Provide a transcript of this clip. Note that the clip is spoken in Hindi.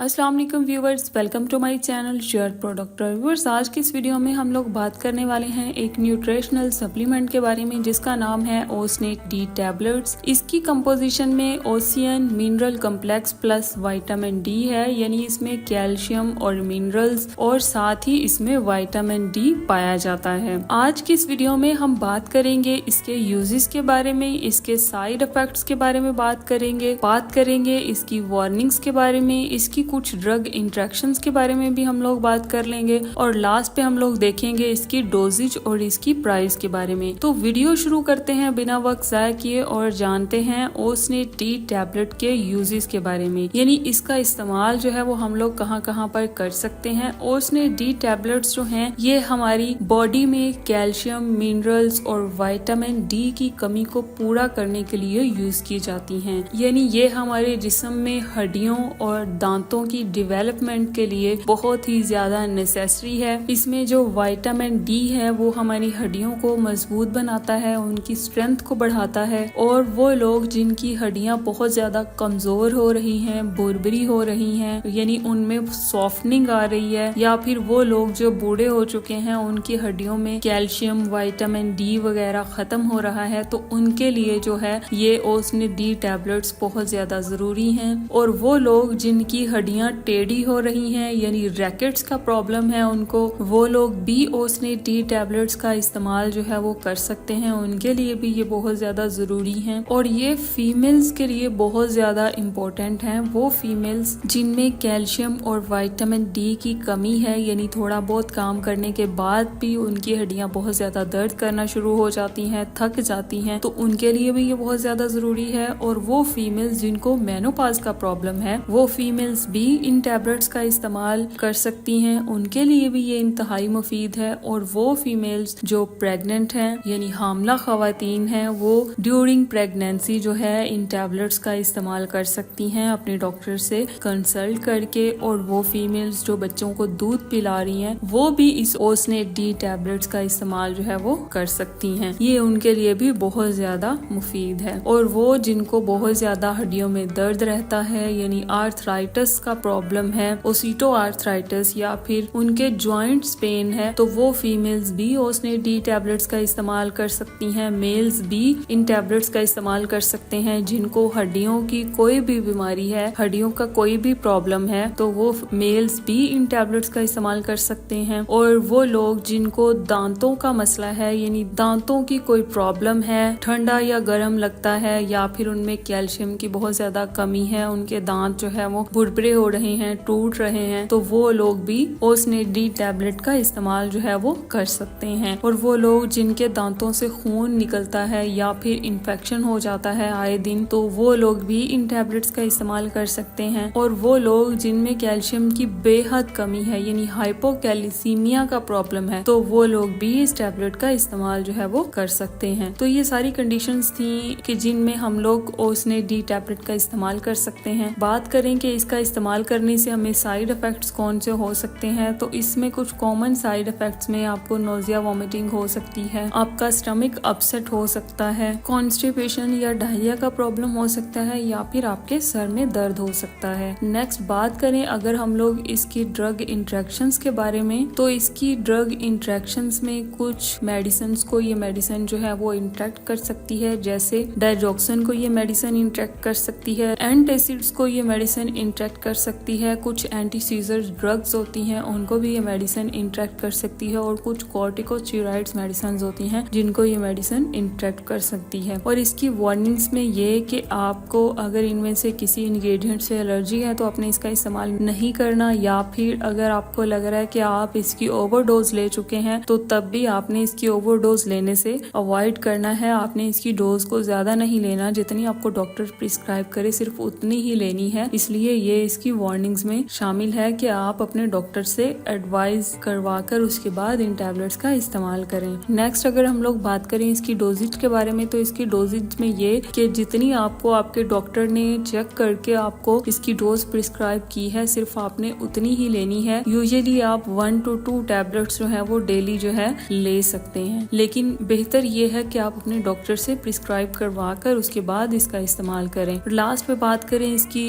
अस्सलाम वालेकुम viewers, welcome to my channel share product viewers. आज की इस वीडियो में हम लोग बात करने वाले हैं एक न्यूट्रिशनल सप्लीमेंट के बारे में जिसका नाम है ओसनेट डी टैबलेट्स। इसकी कंपोजिशन में ocean mineral complex plus vitamin D है, यानी इसमें कैल्शियम और मिनरल्स और साथ ही इसमें विटामिन डी पाया जाता है। आज की इस वीडियो में हम बात करेंगे इसके यूजेस के बारे में, इसके साइड इफेक्ट्स के बारे में बात करेंगे इसकी वार्निंग्स के बारे में, इसकी कुछ ड्रग इंट्रैक्शंस के बारे में भी हम लोग बात कर लेंगे और लास्ट पे हम लोग देखेंगे इसकी डोजेज और इसकी प्राइस के बारे में। तो वीडियो शुरू करते हैं बिना वक्त ज़ाया किए और जानते हैं ओसनेट डी टैबलेट के यूजेस के बारे में, यानी इसका इस्तेमाल जो है वो हम लोग कहाँ पर कर सकते हैं। ओसनेट डी टैबलेट्स जो हैं ये हमारी बॉडी में कैल्शियम, मिनरल्स और विटामिन डी की कमी को पूरा करने के लिए यूज की जाती हैं, यानी ये हमारे जिस्म में हड्डियों और दांतों की डेवलपमेंट के लिए बहुत ही ज्यादा नेसेसरी है। इसमें जो विटामिन डी है वो हमारी हड्डियों को मजबूत बनाता है, उनकी स्ट्रेंथ को बढ़ाता है और वो लोग जिनकी हड्डियां बहुत ज्यादा कमजोर हो रही हैं, बुरबरी हो रही हैं, यानी उनमें सॉफ्टनिंग आ रही है, या फिर वो लोग जो बूढ़े हो चुके हैं उनकी हड्डियों में कैल्शियम, विटामिन डी वगैरह खत्म हो रहा है, तो उनके लिए जो है ये ओसनेट डी टैबलेट्स बहुत ज्यादा जरूरी हैं। और वो लोग जिनकी हड्डियां टेढ़ी हो रही हैं, यानी रैकेट्स का प्रॉब्लम है उनको, वो लोग भी ओसनेट डी टैबलेट्स का इस्तेमाल जो है वो कर सकते हैं, उनके लिए भी ये बहुत ज्यादा जरूरी है। और ये फीमेल्स के लिए बहुत ज्यादा इम्पोर्टेंट है, वो फीमेल्स जिनमें कैल्शियम और विटामिन डी की कमी है, यानी थोड़ा बहुत काम करने के बाद भी उनकी हड्डियां बहुत ज्यादा दर्द करना शुरू हो जाती हैं, थक जाती हैं, तो उनके लिए भी ये बहुत ज्यादा जरूरी है। और वो फीमेल्स जिनको मेनोपॉज का प्रॉब्लम है, वो फीमेल्स भी इन टैबलेट्स का इस्तेमाल कर सकती हैं, उनके लिए भी ये इंतहाई मुफीद है। और वो फीमेल्स जो प्रेग्नेंट हैं, यानी हामला खवातीन हैं, वो ड्यूरिंग प्रेगनेंसी जो है इन टैबलेट्स का इस्तेमाल कर सकती हैं अपने डॉक्टर से कंसल्ट करके। और वो फीमेल्स जो बच्चों को दूध पिला रही हैं, वो भी इस ओसनेट डी टैबलेट्स का इस्तेमाल जो है वो कर सकती हैं, ये उनके लिए भी बहुत ज्यादा मुफीद है। और वो जिनको बहुत ज्यादा हड्डियों में दर्द रहता है, यानी आर्थराइटिस का प्रॉब्लम है, ओसिटो आर्थराइटिस, या फिर उनके जॉइंट्स पेन है, तो वो फीमेल्स भी ओसनेट डी टैबलेट्स का इस्तेमाल कर सकती हैं। मेल्स भी इन टैबलेट्स का इस्तेमाल कर सकते हैं जिनको हड्डियों की कोई भी बीमारी है, हड्डियों का कोई भी प्रॉब्लम है, तो वो मेल्स भी इन टैबलेट्स का इस्तेमाल कर सकते हैं। और वो लोग जिनको दांतों का मसला है, यानी दांतों की कोई प्रॉब्लम है, ठंडा या गर्म लगता है, या फिर उनमें कैल्शियम की बहुत ज्यादा कमी है, उनके दांत जो है वो बुरबुरे हो रहे हैं, टूट रहे हैं, तो वो लोग भी ओसनेट डी टैबलेट का इस्तेमाल जो है वो कर सकते हैं। और वो लोग जिनके दांतों से खून निकलता है या फिर इन्फेक्शन हो जाता है आए दिन, तो वो लोग भी इन टैबलेट्स का इस्तेमाल कर सकते हैं। और वो लोग जिनमें कैल्शियम की बेहद कमी है, यानी हाइपोकैल्सीमिया का प्रॉब्लम है, तो वो लोग भी इस टैबलेट का इस्तेमाल जो है वो कर सकते हैं। तो ये सारी कंडीशंस थी कि जिनमें हम लोग ओसनेट डी टैबलेट का इस्तेमाल कर सकते हैं। बात करें कि इसका इस्तेमाल करने से हमें साइड इफेक्ट्स कौन से हो सकते हैं, तो इसमें कुछ कॉमन साइड इफेक्ट्स में आपको नोजिया, वॉमिटिंग हो सकती है, आपका स्टमक अपसेट हो सकता है, कॉन्स्टिपेशन या डायरिया का प्रॉब्लम हो सकता है, या फिर आपके सर में दर्द हो सकता है। नेक्स्ट बात करें अगर हम लोग इसकी ड्रग इंट्रैक्शंस के बारे में, तो इसकी ड्रग इंट्रैक्शंस में कुछ मेडिसिन को ये मेडिसिन जो है वो इंट्रैक्ट कर सकती है, जैसे डायजोक्सिन को ये मेडिसिन इंट्रैक्ट कर सकती है, एंटासिड्स को ये मेडिसिन इंट्रैक्ट कर सकती है, कुछ एंटी सीजर ड्रग्स होती हैं उनको भी ये मेडिसिन इंट्रैक्ट कर सकती है, और कुछ कॉर्टिकोस्टेरॉइड्स मेडिसिन होती हैं जिनको ये मेडिसिन इंट्रैक्ट कर सकती है। और इसकी वार्निंग्स में ये कि आपको अगर इनमें से किसी इंग्रेडिएंट से एलर्जी है तो आपने इसका इस्तेमाल नहीं करना, या फिर अगर आपको लग रहा है कि आप इसकी ओवरडोज ले चुके हैं तो तब भी आपने इसकी ओवरडोज लेने से अवॉइड करना है। आपने इसकी डोज को ज्यादा नहीं लेना, जितनी आपको डॉक्टर प्रिस्क्राइब करे सिर्फ उतनी ही लेनी है। इसलिए ये इसकी वार्निंग्स में शामिल है कि आप अपने डॉक्टर से एडवाइस करवाकर उसके बाद इन टैबलेट्स का इस्तेमाल करें। नेक्स्ट अगर हम लोग बात करें इसकी डोजेज के बारे में, तो इसकी डोजेज में ये कि जितनी आपको आपके डॉक्टर ने चेक करके आपको इसकी डोज प्रिस्क्राइब की है सिर्फ आपने उतनी ही लेनी है। यूजुअली आप 1 to 2 टैबलेट्स जो है वो डेली जो है ले सकते हैं, लेकिन बेहतर ये है कि आप अपने डॉक्टर से प्रिस्क्राइब करवा कर उसके बाद इसका इस्तेमाल करें। लास्ट पे बात करें इसकी